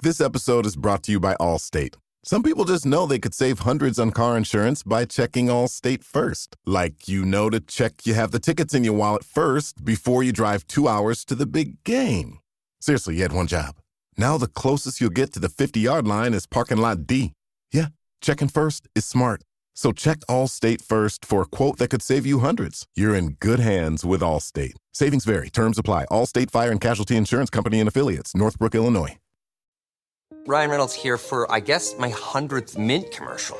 This episode is brought to you by Allstate. Some people just know they could save hundreds on car insurance by checking Allstate first. Like, to check you have the tickets in your wallet first before you drive 2 hours to the big game. Seriously, you had one job. Now the closest you'll get to the 50-yard line is parking lot D. Yeah, checking first is smart. So check Allstate first for a quote that could save you hundreds. You're in good hands with Allstate. Savings vary. Terms apply. Allstate Fire and Casualty Insurance Company and Affiliates. Northbrook, Illinois. Ryan Reynolds here for, I guess, my 100th Mint commercial.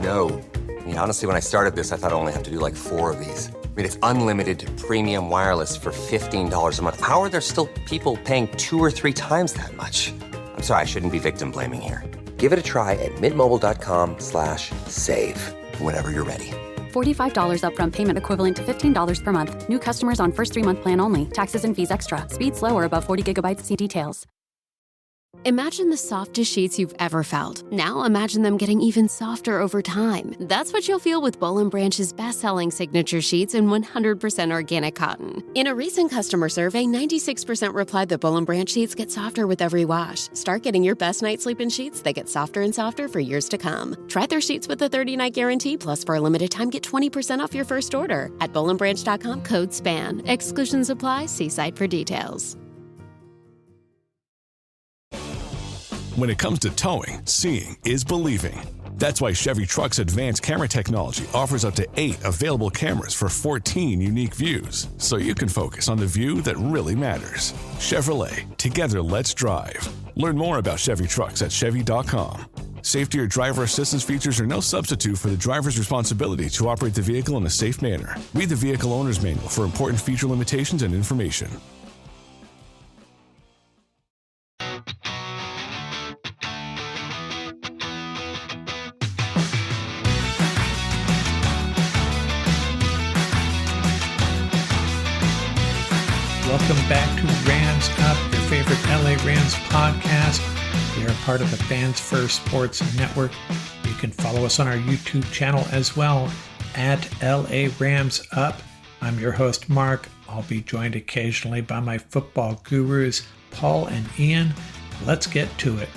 No. I mean, honestly, when I started this, I thought I only have to do like 4 of these. I mean, it's unlimited premium wireless for $15 a month. How are there still people paying 2 or 3 times that much? I'm sorry, I shouldn't be victim blaming here. Give it a try at mintmobile.com/save. Whenever you're ready. $45 upfront payment equivalent to $15 per month. New customers on first 3-month plan only. Taxes and fees extra. Speed slower above 40 gigabytes. See details. Imagine the softest sheets you've ever felt. Now imagine them getting even softer over time. That's what you'll feel with Boll & Branch's best-selling signature sheets in 100% organic cotton. In a recent customer survey, 96% replied that Boll & Branch sheets get softer with every wash. Start getting your best night's sleep in sheets that get softer and softer for years to come. Try their sheets with a 30-night guarantee, plus for a limited time, get 20% off your first order. At bollandbranch.com, code SPAN. Exclusions apply. See site for details. When it comes to towing, seeing is believing. That's why Chevy Truck's advanced camera technology offers up to 8 available cameras for 14 unique views, so you can focus on the view that really matters. Chevrolet, together let's drive. Learn more about Chevy Trucks at Chevy.com. Safety or driver assistance features are no substitute for the driver's responsibility to operate the vehicle in a safe manner. Read the vehicle owner's manual for important feature limitations and information. Welcome back to Rams Up, your favorite LA Rams podcast. We are part of the Fans First Sports Network. You can follow us on our YouTube channel as well, at LA Rams Up. I'm your host, Mark. I'll be joined occasionally by my football gurus, Paul and Ian. Let's get to it.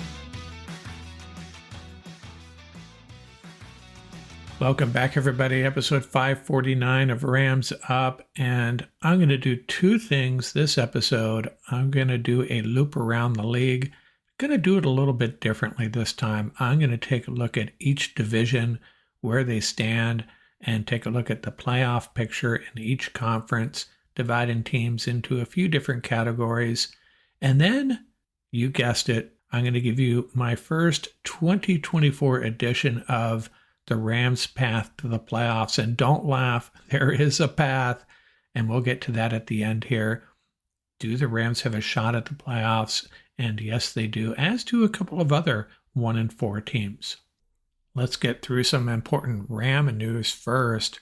Welcome back, everybody. Episode 549 of Rams Up. And I'm going to do 2 things this episode. I'm going to do a loop around the league. I'm going to do it a little bit differently this time. I'm going to take a look at each division, where they stand, and take a look at the playoff picture in each conference, dividing teams into a few different categories. And then, you guessed it, I'm going to give you my first 2024 edition of the Rams' path to the playoffs. And don't laugh, there is a path, and we'll get to that at the end here. Do the Rams have a shot at the playoffs? And yes, they do, as do a couple of other 1-4 teams. Let's get through some important Ram news first.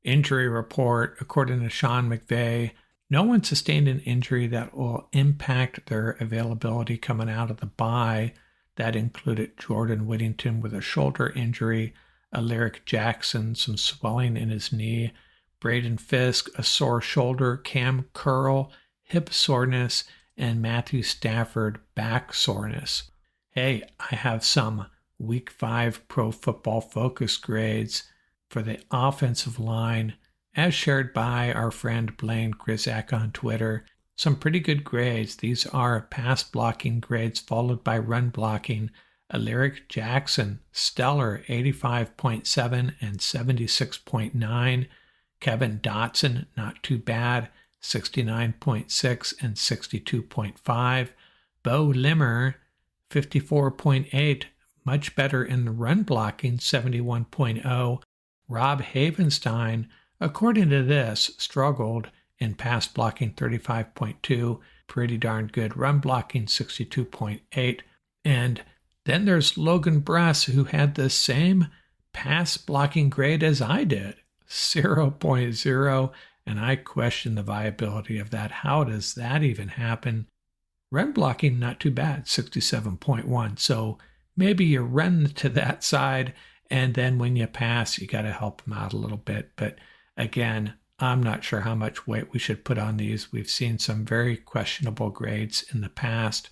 Injury report, according to Sean McVay, no one sustained an injury that will impact their availability coming out of the bye. That included Jordan Whittington with a shoulder injury, Alaric Jackson, some swelling in his knee, Braden Fisk, a sore shoulder, Cam Curl, hip soreness, and Matthew Stafford, back soreness. Hey, I have some Week 5 Pro Football Focus grades for the offensive line, as shared by our friend Blaine Grizak on Twitter. Some pretty good grades. These are pass blocking grades followed by run blocking. Alaric Jackson, stellar, 85.7 and 76.9. Kevin Dotson, not too bad, 69.6 and 62.5. Bo Limmer, 54.8, much better in the run blocking, 71.0. Rob Havenstein, according to this, struggled in pass blocking, 35.2, pretty darn good run blocking, 62.8. And then there's Logan Bress, who had the same pass blocking grade as I did, 0.0, and I question the viability of that. How does that even happen? Run blocking, not too bad, 67.1. So maybe you run to that side, and then when you pass, you got to help them out a little bit. But again, I'm not sure how much weight we should put on these. We've seen some very questionable grades in the past.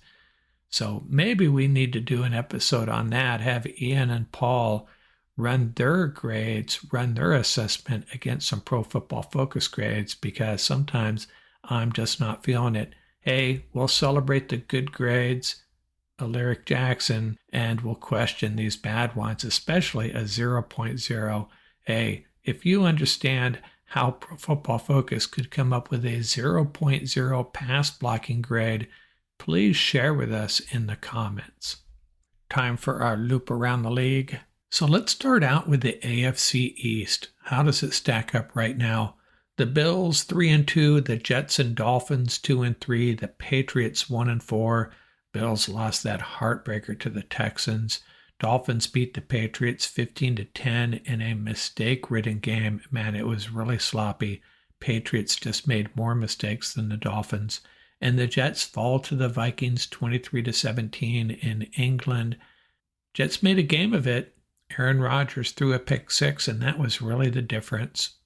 So maybe we need to do an episode on that, have Ian and Paul run their grades, run their assessment against some Pro Football Focus grades, because sometimes I'm just not feeling it. Hey, we'll celebrate the good grades, Alaric Jackson, and we'll question these bad ones, especially a 0.0. Hey, if you understand how Pro Football Focus could come up with a 0.0 pass blocking grade, please share with us in the comments. Time for our loop around the league. So let's start out with the AFC East. How does it stack up right now? The Bills 3-2, the Jets and Dolphins 2-3, the Patriots 1-4. Bills lost that heartbreaker to the Texans. Dolphins beat the Patriots 15-10 in a mistake-ridden game. Man, it was really sloppy. Patriots just made more mistakes than the Dolphins. And the Jets fall to the Vikings 23-17 in England. Jets made a game of it. Aaron Rodgers threw a pick six, and that was really the difference.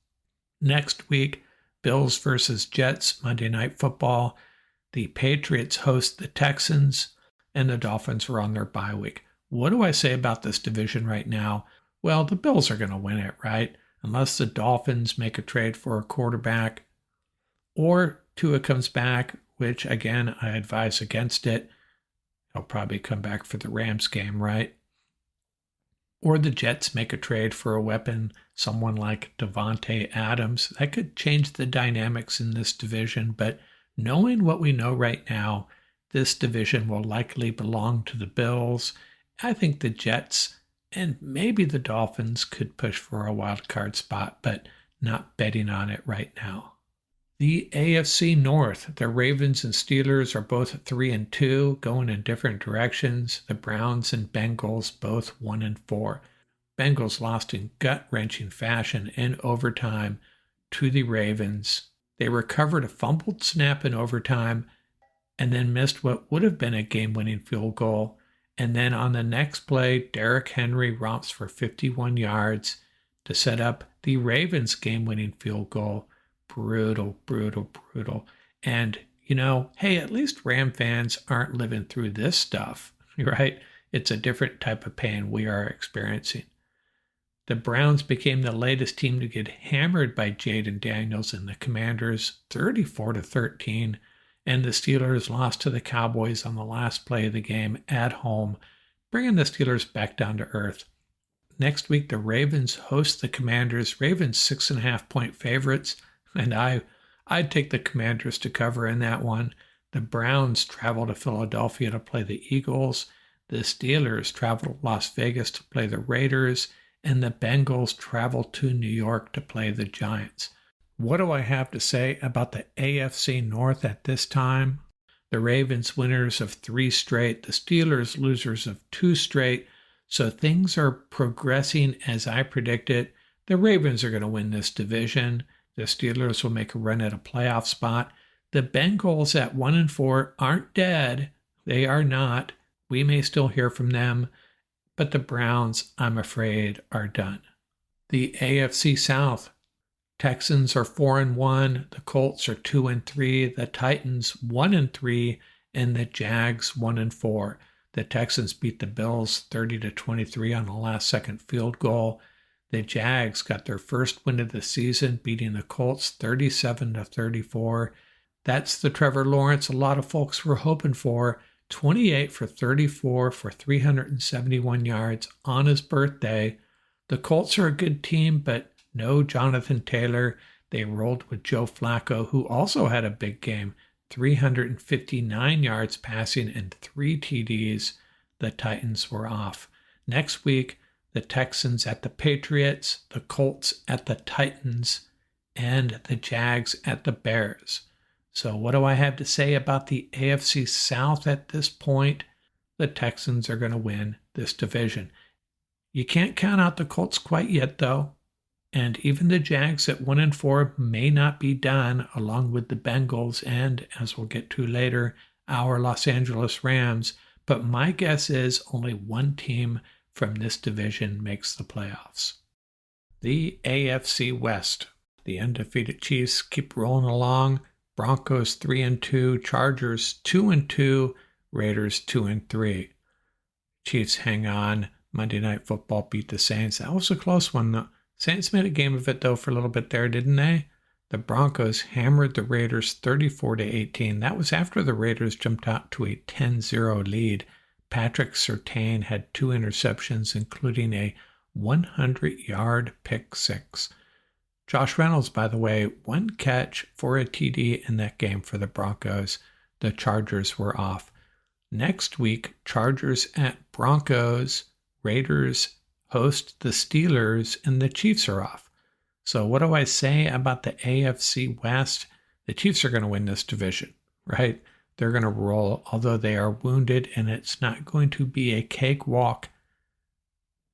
Next week, Bills versus Jets, Monday Night Football. The Patriots host the Texans, and the Dolphins are on their bye week. What do I say about this division right now? Well, the Bills are going to win it, right? Unless the Dolphins make a trade for a quarterback, or Tua comes back, which, again, I advise against it. He'll probably come back for the Rams game, right? Or the Jets make a trade for a weapon, someone like Devontae Adams. That could change the dynamics in this division, but knowing what we know right now, this division will likely belong to the Bills. I think the Jets and maybe the Dolphins could push for a wild card spot, but not betting on it right now. The AFC North, the Ravens and Steelers are both 3-2, going in different directions. The Browns and Bengals both 1-4. Bengals lost in gut-wrenching fashion in overtime to the Ravens. They recovered a fumbled snap in overtime and then missed what would have been a game-winning field goal. And then on the next play, Derrick Henry romps for 51 yards to set up the Ravens' game-winning field goal. Brutal. And, hey, at least Ram fans aren't living through this stuff, right? It's a different type of pain we are experiencing. The Browns became the latest team to get hammered by Jaden Daniels and the Commanders 34-13, and the Steelers lost to the Cowboys on the last play of the game at home, bringing the Steelers back down to earth. Next week, the Ravens host the Commanders. Ravens 6.5-point favorites. And I'd take the Commanders to cover in that one. The Browns travel to Philadelphia to play the Eagles. The Steelers travel to Las Vegas to play the Raiders. And the Bengals travel to New York to play the Giants. What do I have to say about the AFC North at this time? The Ravens winners of 3 straight. The Steelers losers of 2 straight. So things are progressing as I predicted. The Ravens are going to win this division. The Steelers will make a run at a playoff spot. The Bengals at 1-4 aren't dead. They are not. We may still hear from them. But the Browns, I'm afraid, are done. The AFC South. Texans are 4-1. The Colts are 2-3. The Titans 1-3. And the Jags 1-4. The Texans beat the Bills 30-23 on a last-second field goal. The Jags got their first win of the season, beating the Colts 37-34. That's the Trevor Lawrence a lot of folks were hoping for. 28 for 34 for 371 yards on his birthday. The Colts are a good team, but no Jonathan Taylor. They rolled with Joe Flacco, who also had a big game. 359 yards passing and 3 TDs. The Titans were off. Next week, the Texans at the Patriots, the Colts at the Titans, and the Jags at the Bears. So what do I have to say about the AFC South at this point? The Texans are going to win this division. You can't count out the Colts quite yet, though. And even the Jags at 1-4 may not be done, along with the Bengals and, as we'll get to later, our Los Angeles Rams. But my guess is only one team from this division makes the playoffs. The AFC West. The undefeated Chiefs keep rolling along. Broncos 3-2, Chargers 2-2, Raiders 2-3. Chiefs hang on. Monday Night Football beat the Saints. That was a close one, though. Saints made a game of it, though, for a little bit there, didn't they? The Broncos hammered the Raiders 34-18. That was after the Raiders jumped out to a 10-0 lead. Patrick Surtain had 2 interceptions, including a 100-yard pick six. Josh Reynolds, by the way, 1 catch for a TD in that game for the Broncos. The Chargers were off. Next week, Chargers at Broncos, Raiders host the Steelers, and the Chiefs are off. So what do I say about the AFC West? The Chiefs are going to win this division, right? They're going to roll, although they are wounded, and it's not going to be a cakewalk.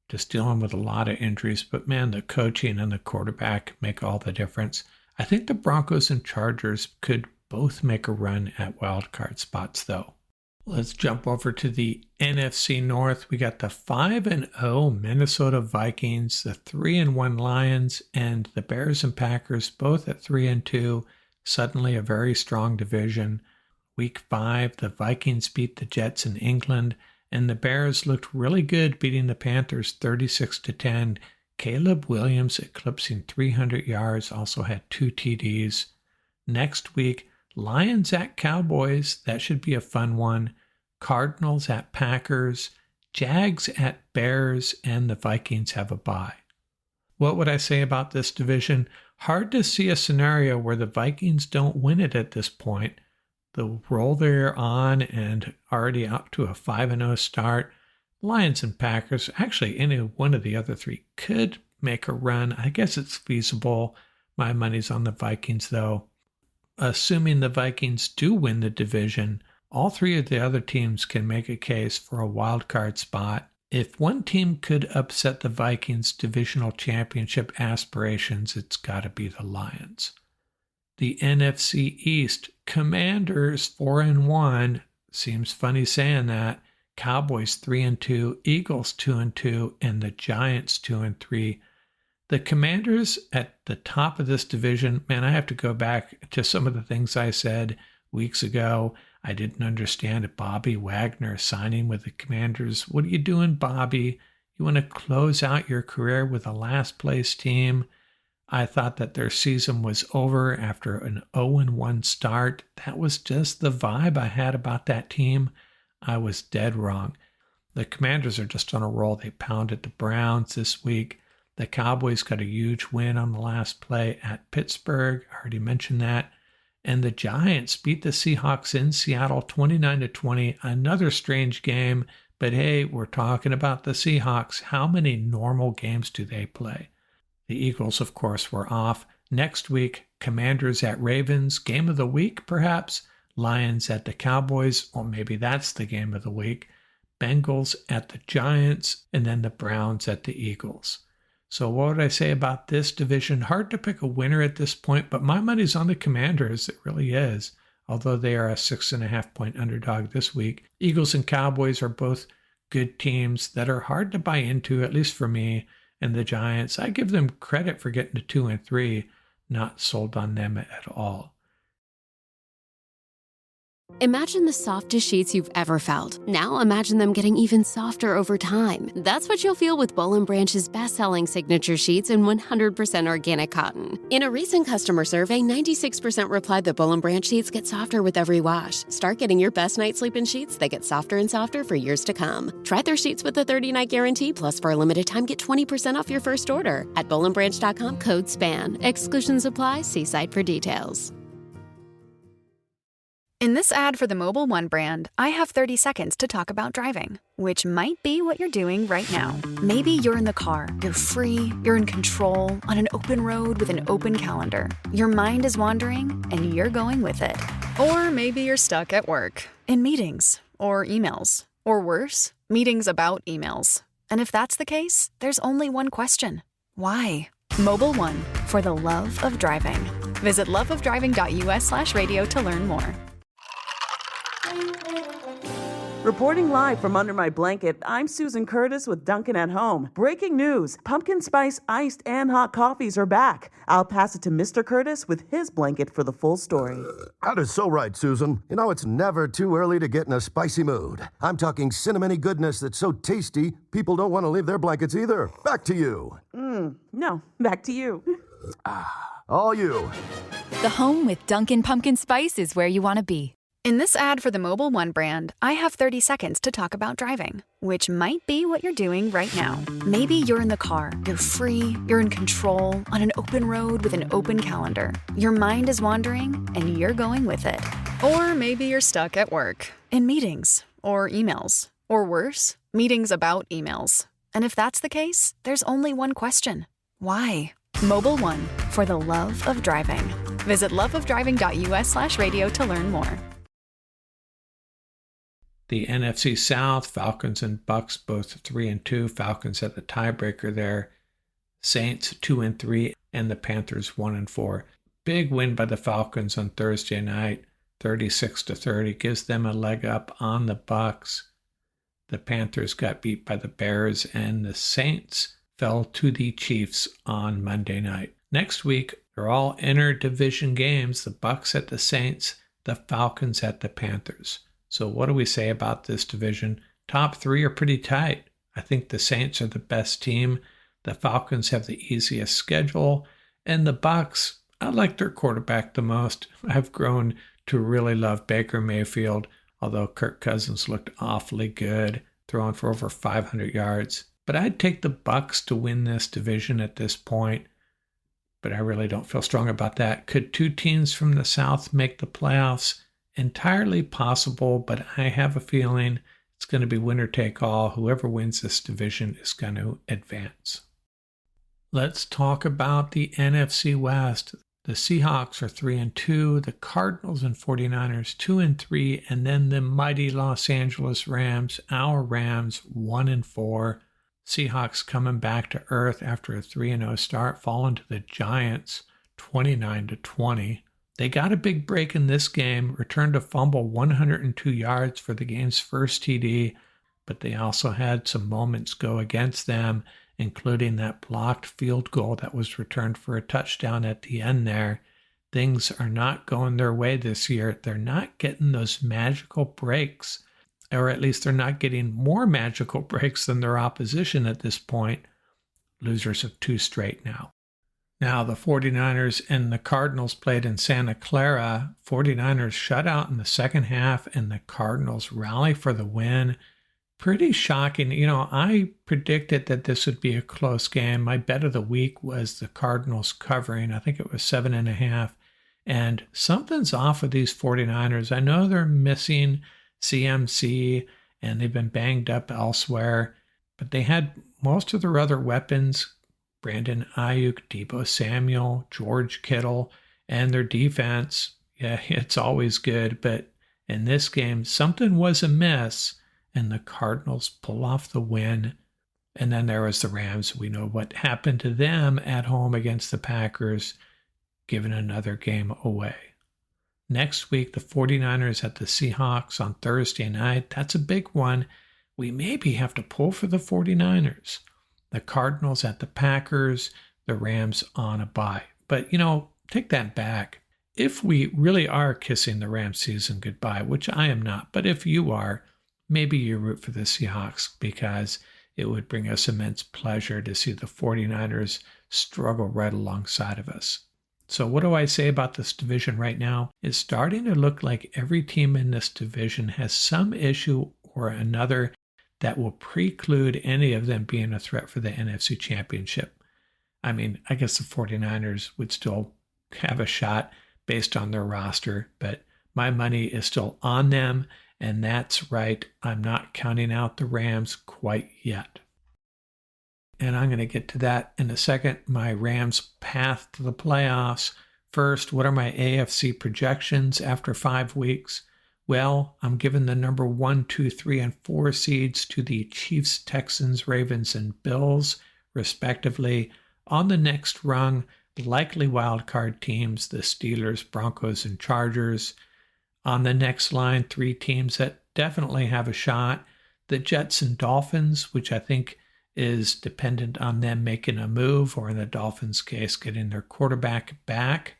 Just dealing with a lot of injuries, but man, the coaching and the quarterback make all the difference. I think the Broncos and Chargers could both make a run at wildcard spots, though. Let's jump over to the NFC North. We got the 5-0 Minnesota Vikings, the 3-1 Lions, and the Bears and Packers both at 3-2. Suddenly a very strong division. Week 5, the Vikings beat the Jets in England, and the Bears looked really good, beating the Panthers 36-10. Caleb Williams eclipsing 300 yards, also had 2 TDs. Next week, Lions at Cowboys, that should be a fun one. Cardinals at Packers, Jags at Bears, and the Vikings have a bye. What would I say about this division? Hard to see a scenario where the Vikings don't win it at this point. The roll they're on and already up to a 5-0 start. Lions and Packers, actually any one of the other 3 could make a run. I guess it's feasible. My money's on the Vikings, though. Assuming the Vikings do win the division, all 3 of the other teams can make a case for a wild card spot. If one team could upset the Vikings' divisional championship aspirations, it's got to be the Lions. The NFC East, Commanders 4-1, seems funny saying that. Cowboys 3-2, Eagles 2-2, and the Giants 2-3. The Commanders at the top of this division, man, I have to go back to some of the things I said weeks ago. I didn't understand Bobby Wagner signing with the Commanders. What are you doing, Bobby? You want to close out your career with a last place team? I thought that their season was over after an 0-1 start. That was just the vibe I had about that team. I was dead wrong. The Commanders are just on a roll. They pounded the Browns this week. The Cowboys got a huge win on the last play at Pittsburgh. I already mentioned that. And the Giants beat the Seahawks in Seattle 29-20. Another strange game. But hey, we're talking about the Seahawks. How many normal games do they play? The Eagles, of course, were off. Next week, Commanders at Ravens. Game of the week, perhaps. Lions at the Cowboys. Or maybe that's the game of the week. Bengals at the Giants. And then the Browns at the Eagles. So what would I say about this division? Hard to pick a winner at this point, but my money's on the Commanders. It really is. Although they are a 6.5-point underdog this week. Eagles and Cowboys are both good teams that are hard to buy into, at least for me. And the Giants, I give them credit for getting to 2-3, not sold on them at all. Imagine the softest sheets you've ever felt. Now imagine them getting even softer over time. That's what you'll feel with Boll & Branch's best-selling signature sheets in 100% organic cotton. In a recent customer survey, 96% replied that Boll & Branch sheets get softer with every wash. Start getting your best night's sleep in sheets that get softer and softer for years to come. Try their sheets with a 30-night guarantee, plus for a limited time, get 20% off your first order. At BollandBranch.com, code SPAN. Exclusions apply. See site for details. In this ad for the Mobile One brand, I have 30 seconds to talk about driving, which might be what you're doing right now. Maybe you're in the car, you're free, you're in control, on an open road with an open calendar. Your mind is wandering, and you're going with it. Or maybe you're stuck at work, in meetings, or emails, or worse, meetings about emails. And if that's the case, there's only one question. Why? Mobile One, for the love of driving. Visit loveofdriving.us/radio to learn more. Reporting live from under my blanket, I'm Susan Curtis with Duncan at Home. Breaking news, pumpkin spice iced and hot coffees are back. I'll pass it to Mr. Curtis with his blanket for the full story. That is so right, Susan. You know, it's never too early to get in a spicy mood. I'm talking cinnamony goodness that's so tasty, people don't want to leave their blankets either. Back to you. No, back to you. All you. The home with Dunkin' Pumpkin Spice is where you want to be. In this ad for the Mobile One brand, I have 30 seconds to talk about driving, which might be what you're doing right now. Maybe you're in the car, you're free, you're in control, on an open road with an open calendar. Your mind is wandering, and you're going with it. Or maybe you're stuck at work, in meetings, or emails, or worse, meetings about emails. And if that's the case, there's only one question. Why? Mobile One, for the love of driving. Visit loveofdriving.us/radio to learn more. The NFC South, Falcons and Bucks both 3-2. Falcons at the tiebreaker there. Saints 2-3, and the Panthers 1-4. Big win by the Falcons on Thursday night, 36-30, gives them a leg up on the Bucks. The Panthers got beat by the Bears, and the Saints fell to the Chiefs on Monday night. Next week, they're all inter-division games. The Bucks at the Saints, the Falcons at the Panthers. So what do we say about this division? Top three are pretty tight. I think the Saints are the best team. The Falcons have the easiest schedule. And the Bucks, I like their quarterback the most. I've grown to really love Baker Mayfield, although Kirk Cousins looked awfully good, throwing for over 500 yards. But I'd take the Bucks to win this division at this point. But I really don't feel strong about that. Could two teams from the South make the playoffs? Entirely possible, but I have a feeling it's going to be winner take all. Whoever wins this division is going to advance. Let's talk about the NFC West. The Seahawks are 3-2, the Cardinals and 49ers 2-3, and then the mighty Los Angeles Rams, our Rams 1-4. Seahawks coming back to earth after a 3-0 start, falling to the Giants 29-20. They got a big break in this game, returned a fumble 102 yards for the game's first TD, but they also had some moments go against them, including that blocked field goal that was returned for a touchdown at the end there. Things are not going their way this year. They're not getting those magical breaks, or at least they're not getting more magical breaks than their opposition at this point. Losers of 2 straight now. Now, the 49ers and the Cardinals played in Santa Clara. 49ers shut out in the second half, and the Cardinals rally for the win. Pretty shocking. You know, I predicted that this would be a close game. My bet of the week was the Cardinals covering. I think it was 7.5. And something's off with these 49ers. I know they're missing CMC, and they've been banged up elsewhere, but they had most of their other weapons. Brandon Ayuk, Deebo Samuel, George Kittle, and their defense. Yeah, it's always good, but in this game, something was amiss, and the Cardinals pull off the win. And then there was the Rams. We know what happened to them at home against the Packers, giving another game away. Next week, the 49ers at the Seahawks on Thursday night. That's a big one. We maybe have to pull for the 49ers. The Cardinals at the Packers, the Rams on a bye. But, you know, take that back. If we really are kissing the Rams season goodbye, which I am not, but if you are, maybe you root for the Seahawks because it would bring us immense pleasure to see the 49ers struggle right alongside of us. So what do I say about this division right now? It's starting to look like every team in this division has some issue or another that will preclude any of them being a threat for the NFC Championship. I mean, I guess the 49ers would still have a shot based on their roster, but my money is still on them, and that's right. I'm not counting out the Rams quite yet. And I'm going to get to that in a second. My Rams' path to the playoffs. First, what are my AFC projections after 5 weeks? Well, I'm giving the number 1, 2, 3, and 4 seeds to the Chiefs, Texans, Ravens, and Bills, respectively. On the next rung, likely wildcard teams, the Steelers, Broncos, and Chargers. On the next line, 3 teams that definitely have a shot. The Jets and Dolphins, which I think is dependent on them making a move, or in the Dolphins' case, getting their quarterback back.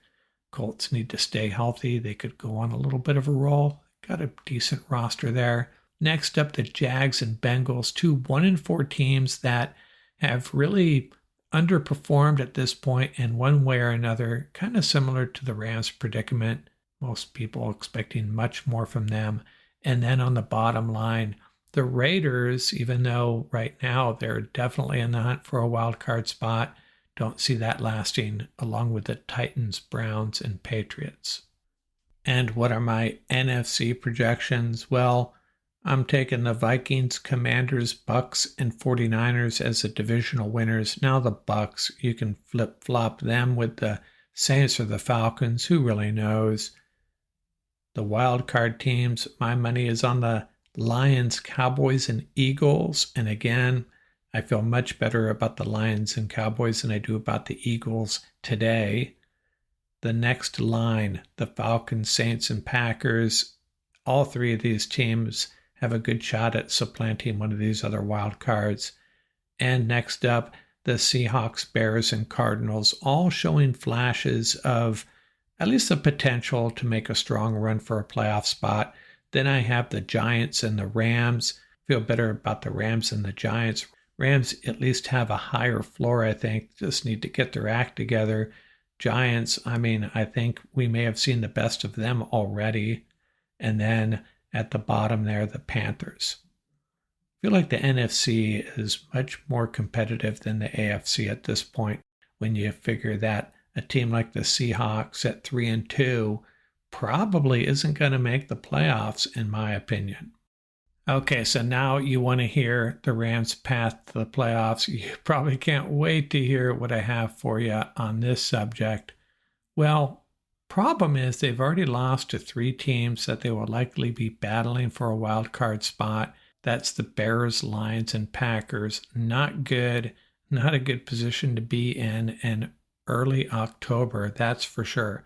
Colts need to stay healthy. They could go on a little bit of a roll. Got a decent roster there. Next up, the Jags and Bengals, two 1-4 teams that have really underperformed at this point in one way or another, kind of similar to the Rams' predicament. Most people expecting much more from them. And then on the bottom line, the Raiders, even though right now they're definitely in the hunt for a wild card spot, don't see that lasting, along with the Titans, Browns, and Patriots. And what are my NFC projections? Well, I'm taking the Vikings, Commanders, Bucks, and 49ers as the divisional winners. Now the Bucks, you can flip-flop them with the Saints or the Falcons. Who really knows? The wild card teams, my money is on the Lions, Cowboys, and Eagles. And again, I feel much better about the Lions and Cowboys than I do about the Eagles today. The next line, the Falcons, Saints, and Packers. All three of these teams have a good shot at supplanting one of these other wild cards. And next up, the Seahawks, Bears, and Cardinals, all showing flashes of at least the potential to make a strong run for a playoff spot. Then I have the Giants and the Rams. Feel better about the Rams and the Giants. Rams at least have a higher floor, I think. Just need to get their act together. Giants, I think we may have seen the best of them already. And then at the bottom there, the Panthers. I feel like the NFC is much more competitive than the AFC at this point, when you figure that a team like the Seahawks at 3-2 probably isn't going to make the playoffs, in my opinion. Okay, so now you want to hear the Rams' path to the playoffs. You probably can't wait to hear what I have for you on this subject. Well, problem is they've already lost to three teams that they will likely be battling for a wild card spot. That's the Bears, Lions, and Packers. Not good. Not a good position to be in early October, that's for sure.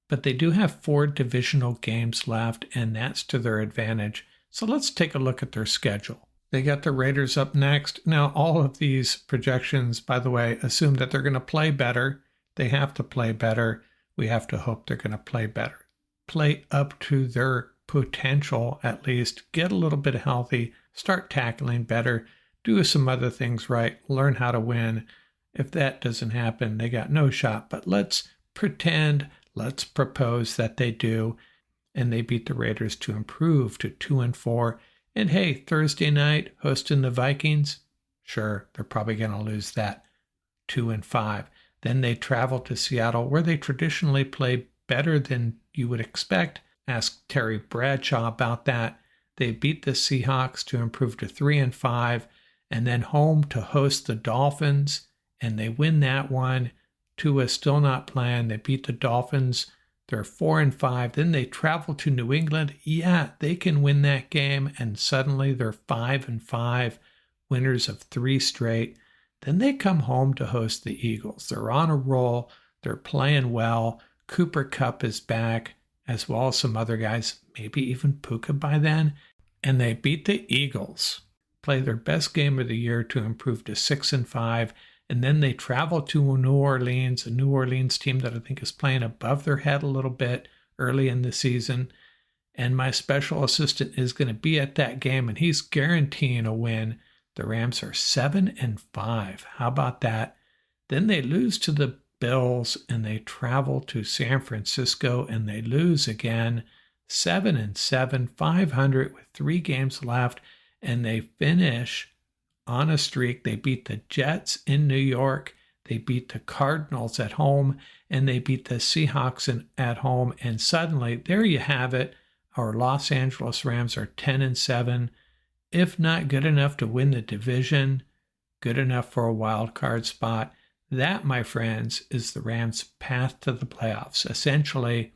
But they do have 4 divisional games left, and that's to their advantage. So let's take a look at their schedule. They got the Raiders up next. Now, all of these projections, by the way, assume that they're going to play better. They have to play better. We have to hope they're going to play better. Play up to their potential, at least. Get a little bit healthy. Start tackling better. Do some other things right. Learn how to win. If that doesn't happen, they got no shot. But let's pretend, let's propose that they do, and they beat the Raiders to improve to 2-4. And hey, Thursday night, hosting the Vikings, sure, they're probably going to lose that, 2-5. Then they travel to Seattle, where they traditionally play better than you would expect. Ask Terry Bradshaw about that. They beat the Seahawks to improve to 3-5, and then home to host the Dolphins, and they win that one. Tua still not playing. They beat the Dolphins. They're 4-5. Then they travel to New England. Yeah, they can win that game, and suddenly they're 5-5, winners of 3 straight. Then they come home to host the Eagles. They're on a roll. They're playing well. Cooper Kupp is back, as well as some other guys, maybe even Puka by then. And they beat the Eagles, play their best game of the year to improve to 6-5. And then they travel to New Orleans, a New Orleans team that I think is playing above their head a little bit early in the season. And my special assistant is going to be at that game, and he's guaranteeing a win. The Rams are 7-5. How about that? Then they lose to the Bills, and they travel to San Francisco, and they lose again. 7-7, 500 with 3 games left, and they finish on a streak. They beat the Jets in New York, they beat the Cardinals at home, and they beat the Seahawks at home. And suddenly, there you have it. Our Los Angeles Rams are 10-7. If not good enough to win the division, good enough for a wild card spot. That, my friends, is the Rams' path to the playoffs. Essentially,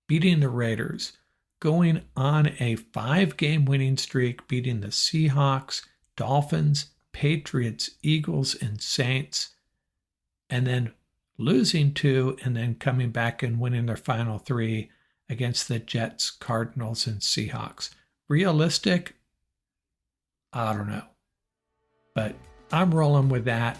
beating the Raiders, going on a 5-game winning streak, beating the Seahawks, Dolphins, Patriots, Eagles, and Saints, and then losing 2 and then coming back and winning their final 3 against the Jets, Cardinals, and Seahawks. Realistic? I don't know. But I'm rolling with that.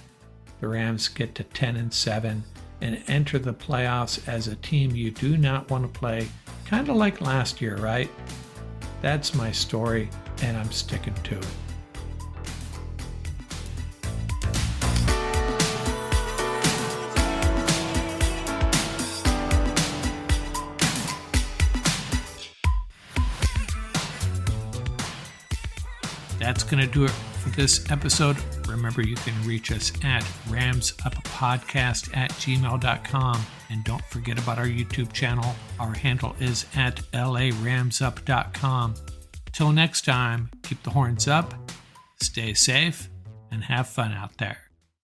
The Rams get to 10-7 and enter the playoffs as a team you do not want to play, kind of like last year, right? That's my story, and I'm sticking to it. That's going to do it for this episode. Remember, you can reach us at ramsuppodcast@gmail.com. And don't forget about our YouTube channel. Our handle is at laramsup.com. Till next time, keep the horns up, stay safe, and have fun out there.